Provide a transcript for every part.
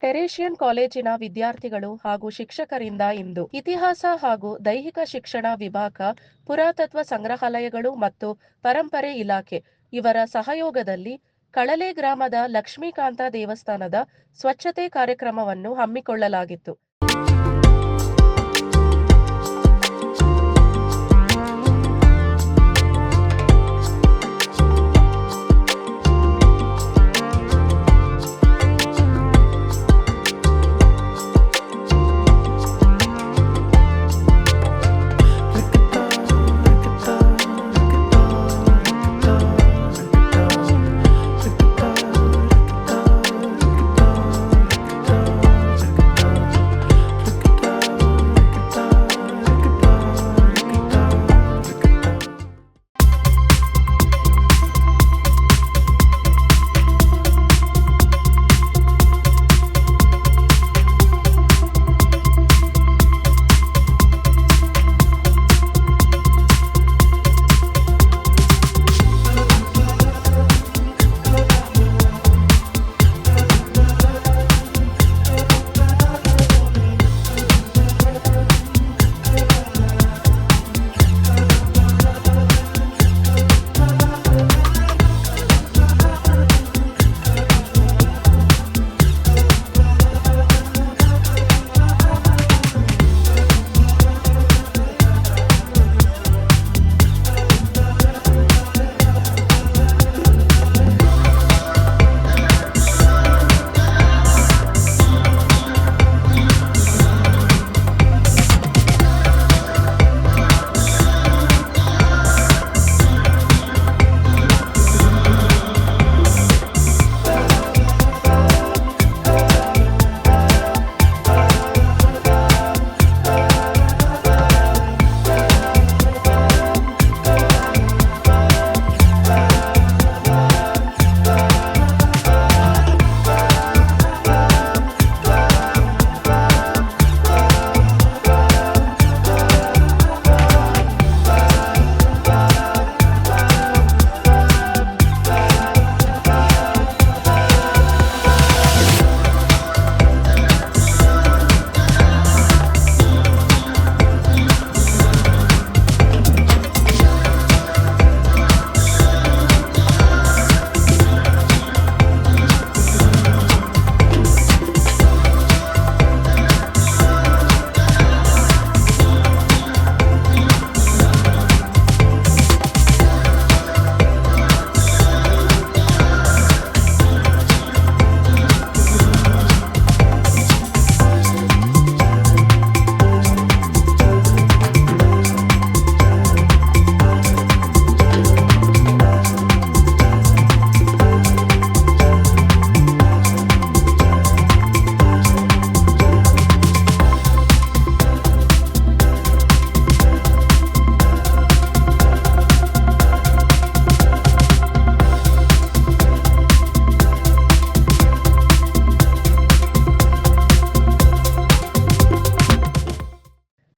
ಟೆರೇಷಿಯನ್ ಕಾಲೇಜಿನ ವಿದ್ಯಾರ್ಥಿಗಳು ಹಾಗೂ ಶಿಕ್ಷಕರಿಂದ ಇಂದು ಇತಿಹಾಸ ಹಾಗೂ ದೈಹಿಕ ಶಿಕ್ಷಣ ವಿಭಾಗ, ಪುರಾತತ್ವ ಸಂಗ್ರಹಾಲಯಗಳು ಮತ್ತು ಪರಂಪರೆ ಇಲಾಖೆ ಇವರ ಸಹಯೋಗದಲ್ಲಿ ಕಳಲೆ ಗ್ರಾಮದ ಲಕ್ಷ್ಮೀಕಾಂತ ದೇವಸ್ಥಾನದ ಸ್ವಚ್ಛತೆ ಕಾರ್ಯಕ್ರಮವನ್ನು ಹಮ್ಮಿಕೊಳ್ಳಲಾಗಿತ್ತು.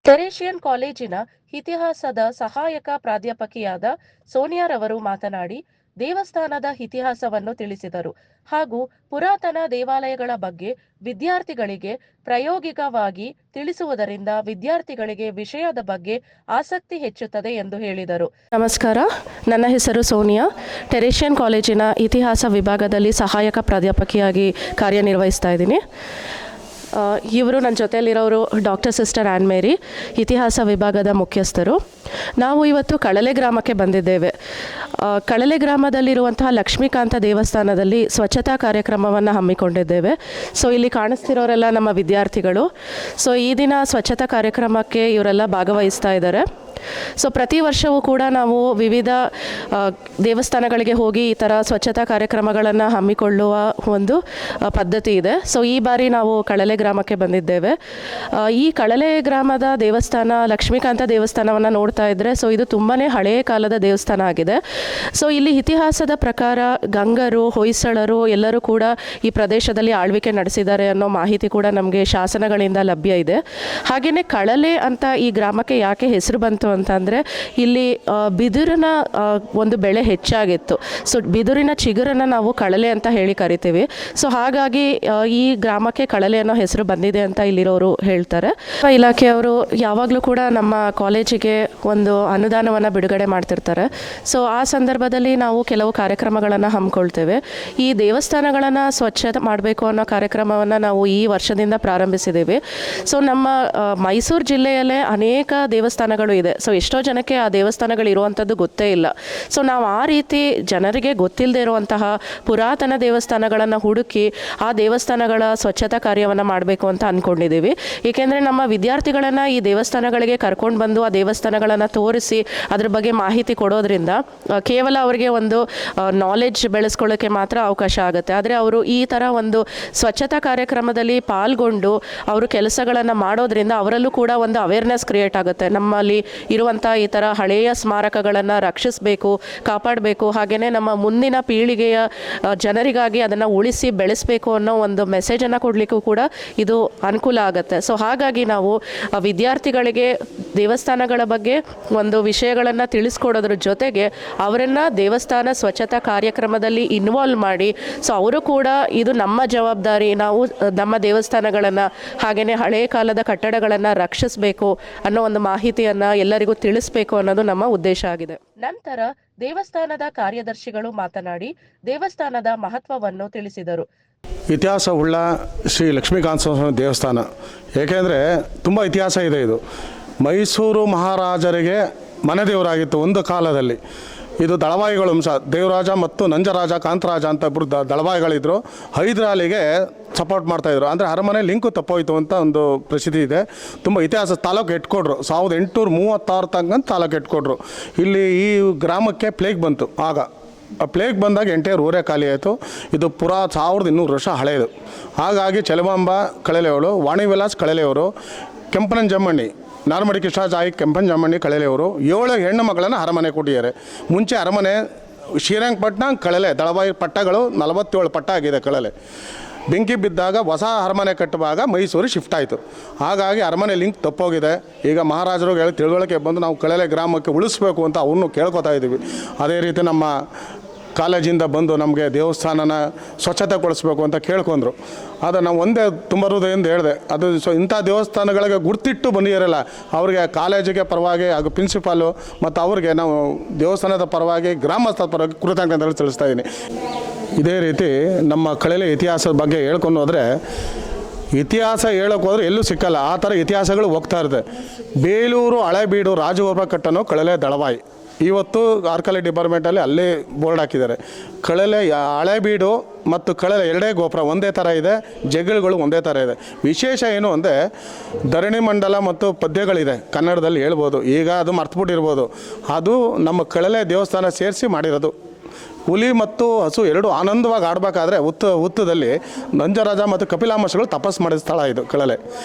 ಟೆರೇಷಿಯನ್ ಕಾಲೇಜಿನ ಇತಿಹಾಸದ ಸಹಾಯಕ ಪ್ರಾಧ್ಯಾಪಕಿಯಾದ ಸೋನಿಯಾರವರು ಮಾತನಾಡಿ ದೇವಸ್ಥಾನದ ಇತಿಹಾಸವನ್ನು ತಿಳಿಸಿದರು ಹಾಗೂ ಪುರಾತನ ದೇವಾಲಯಗಳ ಬಗ್ಗೆ ವಿದ್ಯಾರ್ಥಿಗಳಿಗೆ ಪ್ರಾಯೋಗಿಕವಾಗಿ ತಿಳಿಸುವುದರಿಂದ ವಿದ್ಯಾರ್ಥಿಗಳಿಗೆ ವಿಷಯದ ಬಗ್ಗೆ ಆಸಕ್ತಿ ಹೆಚ್ಚುತ್ತದೆ ಎಂದು ಹೇಳಿದರು. ನಮಸ್ಕಾರ, ನನ್ನ ಹೆಸರು ಸೋನಿಯಾ. ಟೆರೇಷಿಯನ್ ಕಾಲೇಜಿನ ಇತಿಹಾಸ ವಿಭಾಗದಲ್ಲಿ ಸಹಾಯಕ ಪ್ರಾಧ್ಯಾಪಕಿಯಾಗಿ ಕಾರ್ಯನಿರ್ವಹಿಸ್ತಾ ಇದ್ದೀನಿ. ಇವರು ನನ್ನ ಜೊತೆಯಲ್ಲಿರೋರು ಡಾಕ್ಟರ್ ಸಿಸ್ಟರ್ ಆ್ಯನ್ ಮೇರಿ, ಇತಿಹಾಸ ವಿಭಾಗದ ಮುಖ್ಯಸ್ಥರು. ನಾವು ಇವತ್ತು ಕಳಲೆ ಗ್ರಾಮಕ್ಕೆ ಬಂದಿದ್ದೇವೆ. ಕಳಲೆ ಗ್ರಾಮದಲ್ಲಿರುವಂತಹ ಲಕ್ಷ್ಮೀಕಾಂತ ದೇವಸ್ಥಾನದಲ್ಲಿ ಸ್ವಚ್ಛತಾ ಕಾರ್ಯಕ್ರಮವನ್ನು ಹಮ್ಮಿಕೊಂಡಿದ್ದೇವೆ. ಸೊ ಇಲ್ಲಿ ಕಾಣಿಸ್ತಿರೋರೆಲ್ಲ ನಮ್ಮ ವಿದ್ಯಾರ್ಥಿಗಳು. ಸೊ ಈ ದಿನ ಸ್ವಚ್ಛತಾ ಕಾರ್ಯಕ್ರಮಕ್ಕೆ ಇವರೆಲ್ಲ ಭಾಗವಹಿಸ್ತಾ ಇದ್ದಾರೆ. ಸೊ ಪ್ರತಿ ವರ್ಷವೂ ಕೂಡ ನಾವು ವಿವಿಧ ದೇವಸ್ಥಾನಗಳಿಗೆ ಹೋಗಿ ಈ ಥರ ಸ್ವಚ್ಛತಾ ಕಾರ್ಯಕ್ರಮಗಳನ್ನು ಹಮ್ಮಿಕೊಳ್ಳುವ ಒಂದು ಪದ್ಧತಿ ಇದೆ. ಸೊ ಈ ಬಾರಿ ನಾವು ಕಳಲೆ ಗ್ರಾಮಕ್ಕೆ ಬಂದಿದ್ದೇವೆ. ಈ ಕಳಲೆ ಗ್ರಾಮದ ದೇವಸ್ಥಾನ ಲಕ್ಷ್ಮೀಕಾಂತ ದೇವಸ್ಥಾನವನ್ನು ನೋಡ್ತಾ ಇದ್ದರೆ, ಸೊ ಇದು ತುಂಬಾ ಹಳೆಯ ಕಾಲದ ದೇವಸ್ಥಾನ ಆಗಿದೆ. ಸೊ ಇಲ್ಲಿ ಇತಿಹಾಸದ ಪ್ರಕಾರ ಗಂಗರು, ಹೊಯ್ಸಳರು ಎಲ್ಲರೂ ಕೂಡ ಈ ಪ್ರದೇಶದಲ್ಲಿ ಆಳ್ವಿಕೆ ನಡೆಸಿದ್ದಾರೆ ಅನ್ನೋ ಮಾಹಿತಿ ಕೂಡ ನಮಗೆ ಶಾಸನಗಳಿಂದ ಲಭ್ಯ ಇದೆ. ಹಾಗೆಯೇ ಕಳಲೆ ಅಂತ ಈ ಗ್ರಾಮಕ್ಕೆ ಯಾಕೆ ಹೆಸರು ಬಂತು ಅಂತಂದರೆ ಇಲ್ಲಿ ಬಿದಿರಿನ ಒಂದು ಬೆಳೆ ಹೆಚ್ಚಾಗಿತ್ತು. ಸೊ ಬಿದಿರಿನ ಚಿಗುರನ್ನು ನಾವು ಕಳಲೆ ಅಂತ ಹೇಳಿ ಕರಿತೀವಿ. ಸೊ ಹಾಗಾಗಿ ಈ ಗ್ರಾಮಕ್ಕೆ ಕಳಲೆ ಅನ್ನೋ ಹೆಸರು ಬಂದಿದೆ ಅಂತ ಇಲ್ಲಿರೋರು ಹೇಳ್ತಾರೆ. ಇಲಾಖೆಯವರು ಯಾವಾಗಲೂ ಕೂಡ ನಮ್ಮ ಕಾಲೇಜಿಗೆ ಒಂದು ಅನುದಾನವನ್ನು ಬಿಡುಗಡೆ ಮಾಡ್ತಿರ್ತಾರೆ. ಸೊ ಆ ಸಂದರ್ಭದಲ್ಲಿ ನಾವು ಕೆಲವು ಕಾರ್ಯಕ್ರಮಗಳನ್ನು ಹಮ್ಮಿಕೊಳ್ತೇವೆ. ಈ ದೇವಸ್ಥಾನಗಳನ್ನು ಸ್ವಚ್ಛತೆ ಮಾಡಬೇಕು ಅನ್ನೋ ಕಾರ್ಯಕ್ರಮವನ್ನು ನಾವು ಈ ವರ್ಷದಿಂದ ಪ್ರಾರಂಭಿಸಿದ್ದೀವಿ. ಸೊ ನಮ್ಮ ಮೈಸೂರು ಜಿಲ್ಲೆಯಲ್ಲೇ ಅನೇಕ ದೇವಸ್ಥಾನಗಳು ಇದೆ. ಸೊ ಎಷ್ಟೋ ಜನಕ್ಕೆ ಆ ದೇವಸ್ಥಾನಗಳು ಇರುವಂಥದ್ದು ಗೊತ್ತೇ ಇಲ್ಲ. ಸೊ ನಾವು ಆ ರೀತಿ ಜನರಿಗೆ ಗೊತ್ತಿಲ್ಲದೆ ಇರುವಂತಹ ಪುರಾತನ ದೇವಸ್ಥಾನಗಳನ್ನು ಹುಡುಕಿ ಆ ದೇವಸ್ಥಾನಗಳ ಸ್ವಚ್ಛತಾ ಕಾರ್ಯವನ್ನು ಮಾಡಬೇಕು ಅಂತ ಅಂದ್ಕೊಂಡಿದ್ದೀವಿ. ಏಕೆಂದರೆ ನಮ್ಮ ವಿದ್ಯಾರ್ಥಿಗಳನ್ನು ಈ ದೇವಸ್ಥಾನಗಳಿಗೆ ಕರ್ಕೊಂಡು ಬಂದು ಆ ದೇವಸ್ಥಾನಗಳನ್ನು ತೋರಿಸಿ ಅದ್ರ ಬಗ್ಗೆ ಮಾಹಿತಿ ಕೊಡೋದ್ರಿಂದ ಕೇವಲ ಅವರಿಗೆ ಒಂದು ನಾಲೆಡ್ಜ್ ಬೆಳೆಸ್ಕೊಳ್ಳೋಕ್ಕೆ ಮಾತ್ರ ಅವಕಾಶ ಆಗುತ್ತೆ. ಆದರೆ ಅವರು ಈ ಥರ ಒಂದು ಸ್ವಚ್ಛತಾ ಕಾರ್ಯಕ್ರಮದಲ್ಲಿ ಪಾಲ್ಗೊಂಡು ಅವರು ಕೆಲಸಗಳನ್ನು ಮಾಡೋದ್ರಿಂದ ಅವರಲ್ಲೂ ಕೂಡ ಒಂದು ಅವೇರ್ನೆಸ್ ಕ್ರಿಯೇಟ್ ಆಗುತ್ತೆ. ನಮ್ಮಲ್ಲಿ ಇರುವಂಥ ಈ ಥರ ಹಳೆಯ ಸ್ಮಾರಕಗಳನ್ನು ರಕ್ಷಿಸಬೇಕು, ಕಾಪಾಡಬೇಕು, ಹಾಗೆಯೇ ನಮ್ಮ ಮುಂದಿನ ಪೀಳಿಗೆಯ ಜನರಿಗಾಗಿ ಅದನ್ನು ಉಳಿಸಿ ಬೆಳೆಸಬೇಕು ಅನ್ನೋ ಒಂದು ಮೆಸೇಜನ್ನು ಕೊಡಲಿಕ್ಕೂ ಕೂಡ ಇದು ಅನುಕೂಲ ಆಗುತ್ತೆ. ಸೊ ಹಾಗಾಗಿ ನಾವು ವಿದ್ಯಾರ್ಥಿಗಳಿಗೆ ದೇವಸ್ಥಾನಗಳ ಬಗ್ಗೆ ಒಂದು ವಿಷಯಗಳನ್ನು ತಿಳಿಸ್ಕೊಡೋದ್ರ ಜೊತೆಗೆ ಅವರನ್ನು ದೇವಸ್ಥಾನ ಸ್ವಚ್ಛತಾ ಕಾರ್ಯಕ್ರಮದಲ್ಲಿ ಇನ್ವಾಲ್ವ್ ಮಾಡಿ, ಸೊ ಅವರು ಕೂಡ ಇದು ನಮ್ಮ ಜವಾಬ್ದಾರಿ, ನಾವು ನಮ್ಮ ದೇವಸ್ಥಾನಗಳನ್ನು ಹಾಗೆಯೇ ಹಳೆಯ ಕಾಲದ ಕಟ್ಟಡಗಳನ್ನು ರಕ್ಷಿಸಬೇಕು ಅನ್ನೋ ಒಂದು ಮಾಹಿತಿಯನ್ನು ಎಲ್ಲರಿಗೂ ತಿಳಿಸ್ಬೇಕು ಅನ್ನೋದು ನಮ್ಮ ಉದ್ದೇಶ ಆಗಿದೆ. ನಂತರ ದೇವಸ್ಥಾನದ ಕಾರ್ಯದರ್ಶಿಗಳು ಮಾತನಾಡಿ ದೇವಸ್ಥಾನದ ಮಹತ್ವವನ್ನು ತಿಳಿಸಿದರು. ಇತಿಹಾಸವುಳ್ಳ ಶ್ರೀ ಲಕ್ಷ್ಮೀಕಾಂತ ಸ್ವಾಮಿ ದೇವಸ್ಥಾನ, ಏಕೆಂದರೆ ತುಂಬ ಇತಿಹಾಸ ಇದೆ. ಇದು ಮೈಸೂರು ಮಹಾರಾಜರಿಗೆ ಮನೆ ದೇವರಾಗಿತ್ತು ಒಂದು ಕಾಲದಲ್ಲಿ. ಇದು ದಳವಾಯಿಗಳ ವಂಶ, ದೇವರಾಜ ಮತ್ತು ನಂಜರಾಜ, ಕಾಂತರಾಜ ಅಂತ ಇಬ್ಬರು ದಳವಾಯಿಗಳಿದ್ರು. ಹೈದರಾಲಿಗೆ ಸಪೋರ್ಟ್ ಮಾಡ್ತಾಯಿದ್ರು. ಅಂದರೆ ಅರಮನೆ ಲಿಂಕು ತಪ್ಪೋಯ್ತು ಅಂತ ಒಂದು ಪ್ರಸಿದ್ಧಿ ಇದೆ. ತುಂಬ ಇತಿಹಾಸ. ತಾಲೂಕು ಇಟ್ಕೊಡ್ರು 1836 ತನಕ ತಾಲೂಕು ಇಟ್ಕೊಡ್ರು. ಇಲ್ಲಿ ಈ ಗ್ರಾಮಕ್ಕೆ ಪ್ಲೇಗ್ ಬಂತು. ಆಗ ಆ ಪ್ಲೇಗ್ ಬಂದಾಗ ಎಂಟೈರ್ ಊರೇ ಖಾಲಿ ಆಯಿತು. ಇದು 1200 ವರ್ಷ ಹಳೆಯದು. ಹಾಗಾಗಿ ಚಲಮಾಂಬ ಕಳಲೆಯವಳು, ವಾಣಿವಿಲಾಸ್ ಕಳಲೆಯವರು, ಕೆಂಪನಂಜಮ್ಮಣ್ಣಿ, ನಾರ್ಮಡಿ ಕೃಷ್ಣಾಚಾಯಿ ಕೆಂಪನಂಜಮ್ಮಣ್ಣಿ ಕಳಲೆಯವರು 7 ಹೆಣ್ಣು ಮಗಳನ್ನು ಅರಮನೆ ಕೊಟ್ಟಿದ್ದಾರೆ. ಮುಂಚೆ ಅರಮನೆ ಶ್ರೀರಂಗಪಟ್ಟಣ ಕಳಲೆ ದಳವಾಯಿ ಪಟ್ಟಗಳು 47 ಪಟ್ಟ ಆಗಿದೆ. ಕಳಲೆ ಬೆಂಕಿ ಬಿದ್ದಾಗ ಹೊಸ ಅರಮನೆ ಕಟ್ಟುವಾಗ ಮೈಸೂರು ಶಿಫ್ಟ್ ಆಯಿತು. ಹಾಗಾಗಿ ಅರಮನೆ ಲಿಂಕ್ ತಪ್ಪೋಗಿದೆ. ಈಗ ಮಹಾರಾಜರು ಹೇಳಿ ತಿಳುವಳಿಕೆ ಬಂದು ನಾವು ಕಳಲೆ ಗ್ರಾಮಕ್ಕೆ ಉಳಿಸ್ಬೇಕು ಅಂತ ಅವ್ರನ್ನೂ ಕೇಳ್ಕೊತಾ ಇದ್ದೀವಿ. ಅದೇ ರೀತಿ ನಮ್ಮ ಕಾಲೇಜಿಂದ ಬಂದು ನಮಗೆ ದೇವಸ್ಥಾನನ ಸ್ವಚ್ಛತೆಗೊಳಿಸ್ಬೇಕು ಅಂತ ಕೇಳ್ಕೊಂಡ್ರು. ಆದರೆ ನಾವು ಒಂದೇ ತುಂಬ ಹೃದಯದಿಂದ ಹೇಳಿದೆ, ಅದು ಇಂಥ ದೇವಸ್ಥಾನಗಳಿಗೆ ಗುರ್ತಿಟ್ಟು ಬಂದಿರಲ್ಲ ಅವ್ರಿಗೆ ಕಾಲೇಜಿಗೆ ಪರವಾಗಿ ಹಾಗೂ ಪ್ರಿನ್ಸಿಪಾಲು ಮತ್ತು ಅವ್ರಿಗೆ ನಾವು ದೇವಸ್ಥಾನದ ಪರವಾಗಿ ಗ್ರಾಮಸ್ಥರ ಪರವಾಗಿ ಕೃತಜ್ಞತೆಗಳು ತಿಳಿಸ್ತಾ ಇದ್ದೀನಿ. ಇದೇ ರೀತಿ ನಮ್ಮ ಕಳಲೆ ಇತಿಹಾಸದ ಬಗ್ಗೆ ಹೇಳ್ಕೊಂಡು ಹೋದರೆ ಇತಿಹಾಸ ಹೇಳೋಕೆ ಹೋದರೆ ಎಲ್ಲೂ ಸಿಕ್ಕಲ್ಲ. ಆ ಥರ ಇತಿಹಾಸಗಳು ಹೋಗ್ತಾ ಇರುತ್ತೆ. ಬೇಲೂರು ಹಳೆಬೀಡು ರಾಜಗೋಪುರ ಕಟ್ಟನೋ ಕಳಲೆ ದಳವಾಯಿ. ಇವತ್ತು ಆರ್ಕಲಿ ಡಿಪಾರ್ಟ್ಮೆಂಟಲ್ಲಿ ಅಲ್ಲೇ ಬೋರ್ಡ್ ಹಾಕಿದ್ದಾರೆ. ಕಳಲೆ ಹಳೆಬೀಡು ಮತ್ತು ಕಳಲೆ ಎರಡೇ ಗೋಪುರ ಒಂದೇ ಥರ ಇದೆ, ಜಗಳುಗಳು ಒಂದೇ ಥರ ಇದೆ. ವಿಶೇಷ ಏನು ಅಂದರೆ ಧರಣಿ ಮಂಡಲ ಮತ್ತು ಪದ್ಯಗಳಿದೆ ಕನ್ನಡದಲ್ಲಿ ಹೇಳ್ಬೋದು. ಈಗ ಅದು ಮರ್ತುಬಿಟ್ಟಿರ್ಬೋದು. ಅದು ನಮ್ಮ ಕಳಲೆ ದೇವಸ್ಥಾನ ಸೇರಿಸಿ ಮಾಡಿರೋದು. ಹುಲಿ ಮತ್ತು ಹಸು ಎರಡು ಆನಂದವಾಗಿ ಆಡಬೇಕಾದ್ರೆ ಹುತ್ತದಲ್ಲಿ ನಂಜರಾಜ ಮತ್ತು ಕಪಿಲಾಮಶಗಳು ತಪಸ್ಸು ಮಾಡಿದ ಸ್ಥಳ ಇದು ಕಳಲೆ.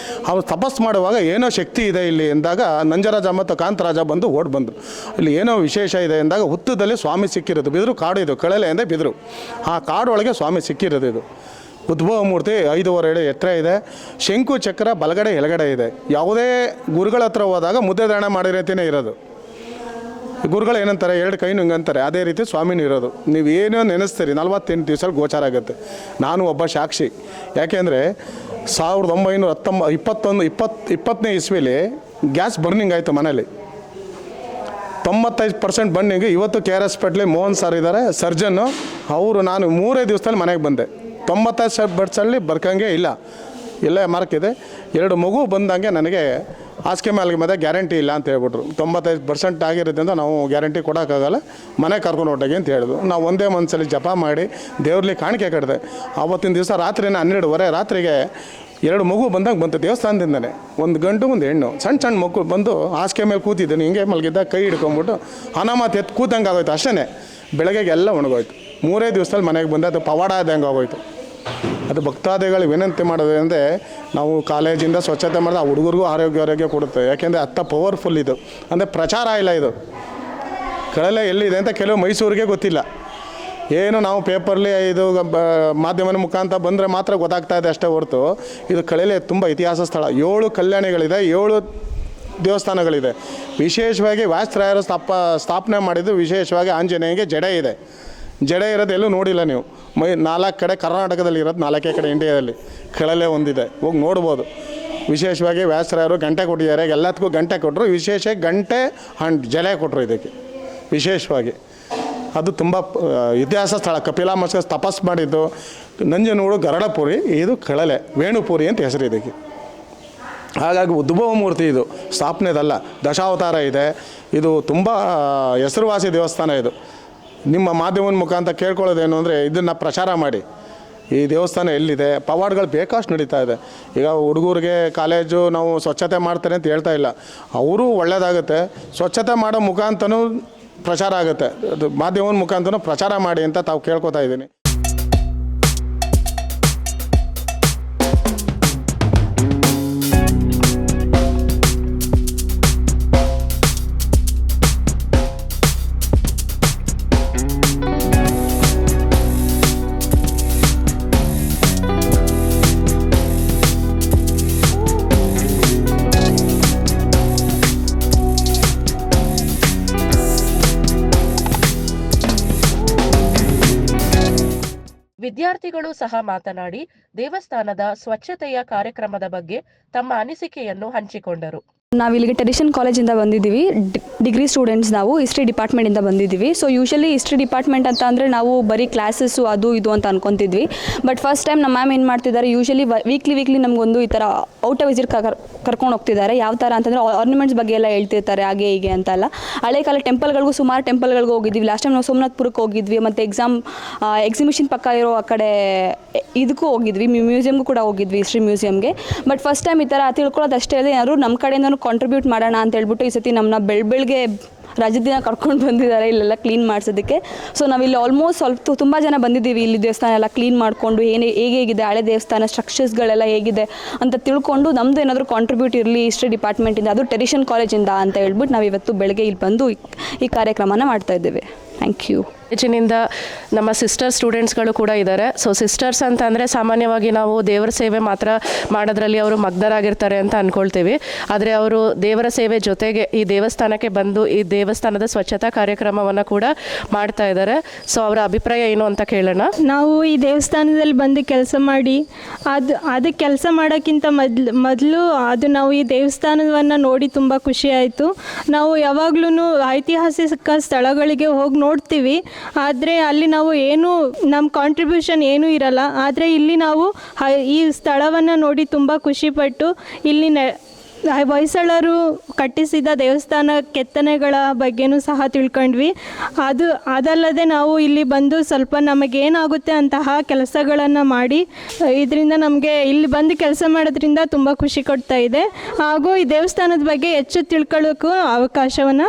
ಅವ್ರು ತಪಸ್ಸು ಮಾಡುವಾಗ ಏನೋ ಶಕ್ತಿ ಇದೆ ಇಲ್ಲಿ ಎಂದಾಗ ನಂಜರಾಜ ಮತ್ತು ಕಾಂತರಾಜ ಬಂದು ಓಡಿ ಬಂದರು. ಇಲ್ಲಿ ಏನೋ ವಿಶೇಷ ಇದೆ ಎಂದಾಗ ಹುತ್ತದಲ್ಲಿ ಸ್ವಾಮಿ ಸಿಕ್ಕಿರೋದು. ಬಿದಿರು ಕಾಡು ಇದು, ಕಳಲೆ ಅಂದರೆ ಬಿದಿರು. ಆ ಕಾಡೊಳಗೆ ಸ್ವಾಮಿ ಸಿಕ್ಕಿರೋದು. ಇದು ಉದ್ಭವ ಮೂರ್ತಿ 5.5 ಅಡಿ ಎತ್ತರ ಇದೆ. ಶಂಕು ಚಕ್ರ ಬಲಗಡೆ ಎಳಗಡೆ ಇದೆ. ಯಾವುದೇ ಗುರುಗಳ ಹತ್ರ ಹೋದಾಗ ಮುದ್ದೆ ದಾಣ ಮಾಡೋ ರೀತಿಯೇ ಇರೋದು. ಗುರುಗಳು ಏನಂತಾರೆ, 2 ಕೈನು ಹಿಂಗಂತಾರೆ. ಅದೇ ರೀತಿ ಸ್ವಾಮಿನೂ ಇರೋದು. ನೀವು ಏನೋ ನೆನೆಸ್ತೀರಿ 48 ದಿವಸ ಗೋಚಾರ ಆಗುತ್ತೆ. ನಾನು ಒಬ್ಬ ಸಾಕ್ಷಿ. ಯಾಕೆಂದರೆ 1920 ಇಸ್ವಿಲಿ ಗ್ಯಾಸ್ ಬರ್ನಿಂಗ್ ಆಯಿತು ಮನೇಲಿ. 95% ಬರ್ನಿಂಗ್. ಇವತ್ತು KR ಹಾಸ್ಪಿಟ್ಲಿ ಮೋಹನ್ ಸರ್ ಇದ್ದಾರೆ, ಸರ್ಜನ್ನು. ಅವರು ನಾನು 3 ದಿವಸದಲ್ಲಿ ಮನೆಗೆ ಬಂದೆ. 95% ಬರ್ಕಂಗೆ ಇಲ್ಲ, ಎಲ್ಲ ಮಾರ್ಕಿದೆ. 2 ಮಗು ಬಂದಂಗೆ ನನಗೆ ಹಾಸಿಗೆ ಮೇಲೆ ಮತ್ತೆ ಗ್ಯಾರಂಟಿ ಇಲ್ಲ ಅಂತ ಹೇಳ್ಬಿಟ್ರು. 95% ಆಗಿರೋದ್ರಿಂದ ನಾವು ಗ್ಯಾರಂಟಿ ಕೊಡೋಕ್ಕಾಗಲ್ಲ, ಮನೆ ಕರ್ಕೊಂಡು ಹೊರಟಾಗಿ ಅಂತ ಹೇಳಿದ್ರು. ನಾವು ಒಂದೇ ಮನಸ್ಸಲ್ಲಿ ಜಪ ಮಾಡಿ ದೇವ್ರಲ್ಲಿ ಕಾಣಿಕೆ ಕಟ್ಟಿದೆ. ಆವತ್ತಿನ ದಿವಸ ರಾತ್ರಿನ 12:30 ರಾತ್ರಿಗೆ 2 ಮಗು ಬಂದಂಗೆ ಬಂತು ದೇವಸ್ಥಾನದಿಂದನೇ. ಒಂದು ಗಂಡು ಒಂದು ಹೆಣ್ಣು, ಸಣ್ಣ ಮಗು ಬಂದು ಹಾಸಿಗೆ ಮೇಲೆ ಕೂತಿದ್ದೀನಿ. ಹಿಂಗೆ ಮಲಗಿದ್ದ ಕೈ ಹಿಡ್ಕೊಂಬಿಟ್ಟು ಅನಾಮತ್ ಎತ್ತು ಕೂತಂಗೆ ಆಗೋಯ್ತು. ಅಷ್ಟೇ ಬೆಳಗ್ಗೆಗೆ ಎಲ್ಲ ಒಣಗೋಯ್ತು. 3 ದಿವಸದಲ್ಲಿ ಮನೆಗೆ ಬಂದೆ. ಅದು ಪವಾಡ ಆದಂಗೆ ಆಗೋಯ್ತು. ಅದು ಭಕ್ತಾದಿಗಳು ವಿನಂತಿ ಮಾಡೋದು ಅಂದರೆ ನಾವು ಕಾಲೇಜಿಂದ ಸ್ವಚ್ಛತೆ ಮಾಡಿದ್ರೆ ಆ ಹುಡುಗರಿಗೂ ಆರೋಗ್ಯ ಕೊಡುತ್ತೆ. ಯಾಕೆಂದರೆ ಅತ್ತ ಪವರ್ಫುಲ್ ಇದು. ಅಂದರೆ ಪ್ರಚಾರ ಇಲ್ಲ ಇದು. ಕಳಲೆ ಎಲ್ಲಿದೆ ಅಂತ ಕೆಲವು ಮೈಸೂರಿಗೆ ಗೊತ್ತಿಲ್ಲ. ಏನು ನಾವು ಪೇಪರ್ಲಿ ಇದು ಮಾಧ್ಯಮದ ಮುಖಾಂತರ ಬಂದರೆ ಮಾತ್ರ ಗೊತ್ತಾಗ್ತಾ ಇದೆ ಅಷ್ಟೇ ಹೊರತು ಇದು ಕಳಲೆ ತುಂಬ ಇತಿಹಾಸ ಸ್ಥಳ. 7 ಕಲ್ಯಾಣಿಗಳಿದೆ, 7 ದೇವಸ್ಥಾನಗಳಿದೆ. ವಿಶೇಷವಾಗಿ ವ್ಯಾಸರಾಯರು ಸ್ಥಾಪನೆ ಮಾಡಿದ್ದು ವಿಶೇಷವಾಗಿ ಆಂಜನೇಯನಿಗೆ ಜಡೆ ಇದೆ. ಜಡೆ ಇರೋದು ಎಲ್ಲೂ ನೋಡಿಲ್ಲ ನೀವು. 4 ಕಡೆ ಕರ್ನಾಟಕದಲ್ಲಿ ಇರೋದು, 4 ಕಡೆ ಇಂಡಿಯಾದಲ್ಲಿ ಕಳಲೆ ಒಂದಿದೆ, ಹೋಗಿ ನೋಡ್ಬೋದು. ವಿಶೇಷವಾಗಿ ವ್ಯಾಸರಾಯರು ಗಂಟೆ ಕೊಟ್ಟಿದ್ದಾರೆ, ಎಲ್ಲದಕ್ಕೂ ಗಂಟೆ ಕೊಟ್ಟರು. ವಿಶೇಷ ಗಂಟೆ ಆ್ಯಂಡ್ ಜಲೆ ಕೊಟ್ಟರು ಇದಕ್ಕೆ ವಿಶೇಷವಾಗಿ. ಅದು ತುಂಬ ಇತಿಹಾಸ ಸ್ಥಳ. ಕಪಿಲಾಮಸ್ಕ ತಪಸ್ ಮಾಡಿದ್ದು ನಂಜನಗೂಡು ಗರಡಪುರಿ, ಇದು ಕಳಲೆ ವೇಣುಪುರಿ ಅಂತ ಹೆಸರು ಇದಕ್ಕೆ. ಹಾಗಾಗಿ ಉದ್ಭವ ಮೂರ್ತಿ ಇದು, ಸ್ಥಾಪನೆದಲ್ಲ. ದಶಾವತಾರ ಇದೆ. ಇದು ತುಂಬ ಹೆಸರುವಾಸಿ ದೇವಸ್ಥಾನ. ಇದು ನಿಮ್ಮ ಮಾಧ್ಯಮದ ಮುಖಾಂತರ ಕೇಳ್ಕೊಳ್ಳೋದೇನು ಅಂದರೆ ಇದನ್ನು ಪ್ರಚಾರ ಮಾಡಿ. ಈ ದೇವಸ್ಥಾನ ಎಲ್ಲಿದೆ, ಪವಾಡಗಳು ಬೇಕಷ್ಟು ನಡೀತಾ ಇದೆ. ಈಗ ಹುಡುಗರಿಗೆ ಕಾಲೇಜು ನಾವು ಸ್ವಚ್ಛತೆ ಮಾಡ್ತಾರೆ ಅಂತ ಹೇಳ್ತಾ ಇಲ್ಲ, ಅವರು ಒಳ್ಳೆಯದಾಗುತ್ತೆ. ಸ್ವಚ್ಛತೆ ಮಾಡೋ ಮುಖಾಂತರನೂ ಪ್ರಚಾರ ಆಗುತ್ತೆ. ಅದು ಮಾಧ್ಯಮದ ಮುಖಾಂತರ ಪ್ರಚಾರ ಮಾಡಿ ಅಂತ ತಾವು ಕೇಳ್ಕೊತಾ ಇದ್ದೀನಿ. ವಿದ್ಯಾರ್ಥಿಗಳು ಸಹ ಮಾತನಾಡಿ ದೇವಸ್ಥಾನದ ಸ್ವಚ್ಛತೆಯ ಕಾರ್ಯಕ್ರಮದ ಬಗ್ಗೆ ತಮ್ಮ ಅನಿಸಿಕೆಯನ್ನು ಹಂಚಿಕೊಂಡರು. ನಾವು ಇಲ್ಲಿಗೆ ಟ್ರೆಡಿಷನ್ ಕಾಲೇಜಿಂದ ಬಂದಿದ್ದೀವಿ. ಡಿಗ್ರಿ ಸ್ಟೂಡೆಂಟ್ಸ್ ನಾವು ಹಿಸ್ಟ್ರಿ ಡಿಪಾರ್ಟ್ಮೆಂಟಿಂದ ಬಂದಿದ್ದೀವಿ. ಸೊ ಯೂಶಲಿ ಹಿಸ್ಟ್ರಿ ಡಿಪಾರ್ಟ್ಮೆಂಟ್ ಅಂತ ಅಂದರೆ ನಾವು ಬರೀ ಕ್ಲಾಸಸ್ಸು ಅದು ಇದು ಅಂತ ಅನ್ಕೊತಿದ್ವಿ. ಬಟ್ ಫಸ್ಟ್ ಟೈಮ್ ನಮ್ಮ ಮ್ಯಾಮ್ ಏನು ಮಾಡ್ತಿದ್ದಾರೆ, ಯೂಶಲಿ ವೀಕ್ಲಿ ನಮಗೊಂದು ಈ ಥರ ಔಟ್ ಆಫ್ ವಿಸಿಟ್ ಕರ್ಕೊಂಡು ಹೋಗ್ತಿದ್ದಾರೆ. ಯಾವ ಥರ ಅಂತಂದರೆ ಆರ್ನಮೆಂಟ್ಸ್ ಬಗ್ಗೆ ಎಲ್ಲ ಹೇಳ್ತಿರ್ತಾರೆ, ಹಾಗೆ ಹೀಗೆ ಅಂತೆಲ್ಲ. ಹಳೆ ಕಾಲ ಟೆಂಪಲ್ಗಳಿಗೂ ಸುಮಾರು ಟೆಂಪಲ್ಗಳಿಗೂ ಹೋಗಿದ್ವಿ. ಲಾಸ್ಟ್ ಟೈಮ್ ನಾವು ಸೋಮನಾಥ್ಪುರಕ್ಕೆ ಹೋಗಿದ್ವಿ, ಮತ್ತು ಎಕ್ಸಿಬಿಷನ್ ಪಕ್ಕ ಇರೋ ಆ ಕಡೆ ಇದಕ್ಕೂ ಹೋಗಿದ್ವಿ, ಮ್ಯೂಸಿಯಮ್ಗೂ ಕೂಡ ಹೋಗಿದ್ವಿ, ಹಿಸ್ಟ್ರಿ ಮ್ಯೂಸಿಯಮ್ಗೆ. ಬಟ್ ಫಸ್ಟ್ ಟೈಮ್ ಈ ಥರ ತಿಳ್ಕೊಳ್ಳೋದು ಅಷ್ಟೇ ಅಲ್ಲದೆ ಯಾರು ನಮ್ಮ ಕಡೆಯಿಂದ ಕಾಂಟ್ರಿಬ್ಯೂಟ್ ಮಾಡೋಣ ಅಂತ ಹೇಳ್ಬಿಟ್ಟು ಈ ಸತಿ ನಮ್ಮನ್ನ ಬೆಳಗ್ಗೆ ರಜದ ದಿನ ಕರ್ಕೊಂಡು ಬಂದಿದ್ದಾರೆ ಇಲ್ಲೆಲ್ಲ ಕ್ಲೀನ್ ಮಾಡಿಸೋದಕ್ಕೆ. ಸೊ ನಾವಿಲ್ಲಿ ಆಲ್ಮೋಸ್ಟ್ ತುಂಬ ಜನ ಬಂದಿದ್ದೀವಿ. ಇಲ್ಲಿ ದೇವಸ್ಥಾನ ಎಲ್ಲ ಕ್ಲೀನ್ ಮಾಡಿಕೊಂಡು ಹೇಗಿದೆ ಹಳೆ ದೇವಸ್ಥಾನ ಸ್ಟ್ರಕ್ಚರ್ಸ್ಗಳೆಲ್ಲ ಹೇಗಿದೆ ಅಂತ ತಿಳ್ಕೊಂಡು ನಮ್ಮದು ಏನಾದರೂ ಕಾಂಟ್ರಿಬ್ಯೂಟ್ ಇರಲಿ ಹಿಸ್ಟ್ರಿ ಡಿಪಾರ್ಟ್ಮೆಂಟಿಂದ, ಅದು ಟ್ರೆಡಿಷನ್ ಕಾಲೇಜಿಂದ ಅಂತ ಹೇಳ್ಬಿಟ್ಟು ನಾವು ಇವತ್ತು ಬೆಳಗ್ಗೆ ಇಲ್ಲಿ ಬಂದು ಈ ಕಾರ್ಯಕ್ರಮನ ಮಾಡ್ತಾ ಇದ್ದೇವೆ. Thank you. ಕಾಲೇಜಿನಿಂದ ನಮ್ಮ ಸಿಸ್ಟರ್ ಸ್ಟೂಡೆಂಟ್ಸ್ಗಳು ಕೂಡ ಇದ್ದಾರೆ. ಸೊ ಸಿಸ್ಟರ್ಸ್ ಅಂತ ಅಂದರೆ ಸಾಮಾನ್ಯವಾಗಿ ನಾವು ದೇವರ ಸೇವೆ ಮಾತ್ರ ಮಾಡೋದ್ರಲ್ಲಿ ಅವರು ಮಗ್ನರಾಗಿರ್ತಾರೆ ಅಂತ ಅಂದ್ಕೊಳ್ತೀವಿ. ಆದರೆ ಅವರು ದೇವರ ಸೇವೆ ಜೊತೆಗೆ ಈ ದೇವಸ್ಥಾನಕ್ಕೆ ಬಂದು ಈ ದೇವಸ್ಥಾನದ ಸ್ವಚ್ಛತಾ ಕಾರ್ಯಕ್ರಮವನ್ನು ಕೂಡ ಮಾಡ್ತಾ ಇದ್ದಾರೆ. ಸೊ ಅವರ ಅಭಿಪ್ರಾಯ ಏನು ಅಂತ ಕೇಳೋಣ. ನಾವು ಈ ದೇವಸ್ಥಾನದಲ್ಲಿ ಬಂದು ಕೆಲಸ ಮಾಡಿ ಅದು ಕೆಲಸ ಮಾಡೋಕ್ಕಿಂತ ಮೊದಲು ಅದು ನಾವು ಈ ದೇವಸ್ಥಾನವನ್ನು ನೋಡಿ ತುಂಬ ಖುಷಿ ಆಯಿತು. ನಾವು ಯಾವಾಗ್ಲೂ ಐತಿಹಾಸಿಕ ಸ್ಥಳಗಳಿಗೆ ಹೋಗಿ ನೋಡ್ತೀವಿ, ಆದರೆ ಅಲ್ಲಿ ನಾವು ನಮ್ಮ ಕಾಂಟ್ರಿಬ್ಯೂಷನ್ ಏನೂ ಇರಲ್ಲ. ಆದರೆ ಇಲ್ಲಿ ನಾವು ಈ ಸ್ಥಳವನ್ನು ನೋಡಿ ತುಂಬ ಖುಷಿಪಟ್ಟು ಇಲ್ಲಿ ಹೊಯ್ಸಳರು ಕಟ್ಟಿಸಿದ ದೇವಸ್ಥಾನ ಕೆತ್ತನೆಗಳ ಬಗ್ಗೆನೂ ಸಹ ತಿಳ್ಕೊಂಡ್ವಿ. ಅದಲ್ಲದೆ ನಾವು ಇಲ್ಲಿ ಬಂದು ಸ್ವಲ್ಪ ನಮಗೇನಾಗುತ್ತೆ ಅಂತಹ ಕೆಲಸಗಳನ್ನು ಮಾಡಿ ಇದರಿಂದ ನಮಗೆ ಇಲ್ಲಿ ಬಂದು ಕೆಲಸ ಮಾಡೋದ್ರಿಂದ ತುಂಬ ಖುಷಿ ಕೊಡ್ತಾ ಇದೆ. ಹಾಗೂ ಈ ದೇವಸ್ಥಾನದ ಬಗ್ಗೆ ಹೆಚ್ಚು ತಿಳ್ಕೊಳ್ಳೋಕ್ಕೂ ಅವಕಾಶವನ್ನು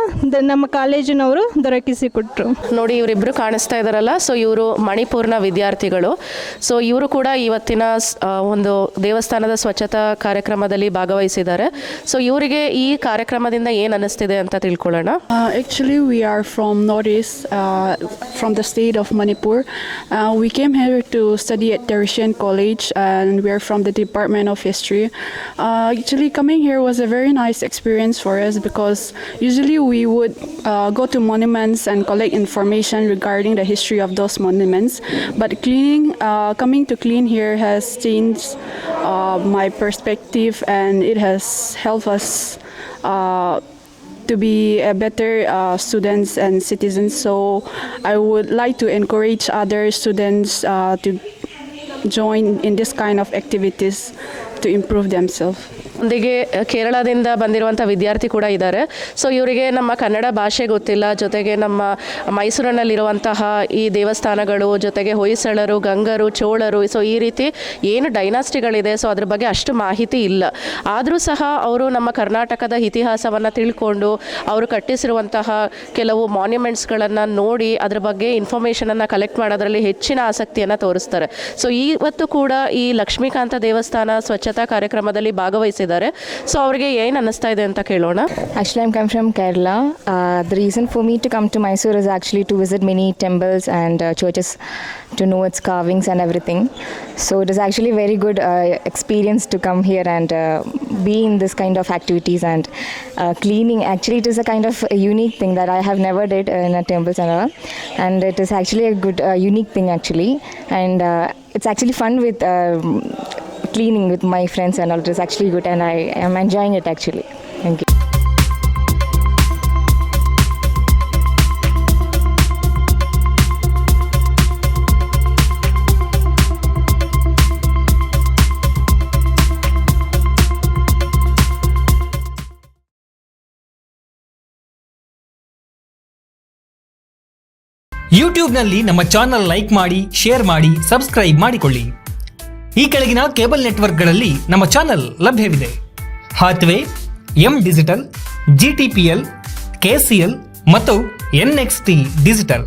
ನಮ್ಮ ಕಾಲೇಜಿನವರು ದೊರಕಿಸಿಕೊಟ್ರು. ನೋಡಿ ಇವರಿಬ್ಬರು ಕಾಣಿಸ್ತಾ ಇದ್ದಾರಲ್ಲ, ಸೊ ಇವರು ಮಣಿಪುರ್ನ ವಿದ್ಯಾರ್ಥಿಗಳು. ಸೊ ಇವರು ಕೂಡ ಇವತ್ತಿನ ಒಂದು ದೇವಸ್ಥಾನದ ಸ್ವಚ್ಛತಾ ಕಾರ್ಯಕ್ರಮದಲ್ಲಿ ಭಾಗವಹಿಸಿದ್ದಾರೆ. ಸೊ ಇವರಿಗೆ ಈ ಕಾರ್ಯಕ್ರಮದಿಂದ ಏನು ಅನ್ನಿಸ್ತಿದೆ ಅಂತ ತಿಳ್ಕೊಳ್ಳೋಣ. Actually, we are from Northeast, from the state of Manipur. We came here to study at Teresian College, and we are from the Department of History. Actually, coming here was a very nice experience for us because usually we would go to monuments and collect information regarding the history of those monuments. But coming to clean here has changed my perspective, and it has helped us to be a better students and citizens. So I would like to encourage other students to join in this kind of activities to improve themselves. ಒಂದಿಗೆ ಕೇರಳದಿಂದ ಬಂದಿರುವಂಥ ವಿದ್ಯಾರ್ಥಿ ಕೂಡ ಇದ್ದಾರೆ. So ಇವರಿಗೆ ನಮ್ಮ ಕನ್ನಡ ಭಾಷೆ ಗೊತ್ತಿಲ್ಲ, ಜೊತೆಗೆ ನಮ್ಮ ಮೈಸೂರಿನಲ್ಲಿರುವಂತಹ ಈ ದೇವಸ್ಥಾನಗಳು, ಜೊತೆಗೆ ಹೊಯ್ಸಳರು, ಗಂಗರು, ಚೋಳರು, ಸೊ ಈ ರೀತಿ ಏನು ಡೈನಾಸ್ಟಿಗಳಿದೆ, ಸೊ ಅದ್ರ ಬಗ್ಗೆ ಅಷ್ಟು ಮಾಹಿತಿ ಇಲ್ಲ. ಆದರೂ ಸಹ ಅವರು ನಮ್ಮ ಕರ್ನಾಟಕದ ಇತಿಹಾಸವನ್ನು ತಿಳ್ಕೊಂಡು ಅವರು ಕಟ್ಟಿಸಿರುವಂತಹ ಕೆಲವು ಮಾನ್ಯುಮೆಂಟ್ಸ್ಗಳನ್ನು ನೋಡಿ ಅದ್ರ ಬಗ್ಗೆ ಇನ್ಫಾರ್ಮೇಷನನ್ನು ಕಲೆಕ್ಟ್ ಮಾಡೋದ್ರಲ್ಲಿ ಹೆಚ್ಚಿನ ಆಸಕ್ತಿಯನ್ನು ತೋರಿಸ್ತಾರೆ. ಸೊ ಇವತ್ತು ಕೂಡ ಈ ಲಕ್ಷ್ಮೀಕಾಂತ ದೇವಸ್ಥಾನ ಸ್ವಚ್ಛತಾ ಕಾರ್ಯಕ್ರಮದಲ್ಲಿ ಭಾಗವಹಿಸಿದ್ದಾರೆ. ಬಂದಿದ್ದಾರೆ. ಸೊ ಅವ್ರಿಗೆ ಏನು ಅನ್ನಿಸ್ತಾ ಇದೆ ಅಂತ ಕೇಳೋಣ. Actually, I'm come from Kerala. The reason for me to come to Mysore is actually to visit many temples and churches to know its carvings and everything. So it is actually very good experience to come here and be in this kind of activities and cleaning. Actually, it is a kind of a unique thing that I have never did in a temples and all. And it is actually a good unique thing actually. And it's actually fun with cleaning with my friends and all. It is actually good and I am enjoying it actually. Thank you. ಯೂಟ್ಯೂಬ್ನಲ್ಲಿ ನಮ್ಮ channel like ಮಾಡಿ, share ಮಾಡಿ, subscribe ಮಾಡಿಕೊಳ್ಳಿ. ಈ ಕೆಳಗಿನ cable ನೆಟ್ವರ್ಕ್ಗಳಲ್ಲಿ ನಮ್ಮ channel ಲಭ್ಯವಿದೆ: ಹಾತ್ವೇ, ಎಂ ಡಿಜಿಟಲ್, GTPL, KCL ಮತ್ತು NXT ಡಿಜಿಟಲ್.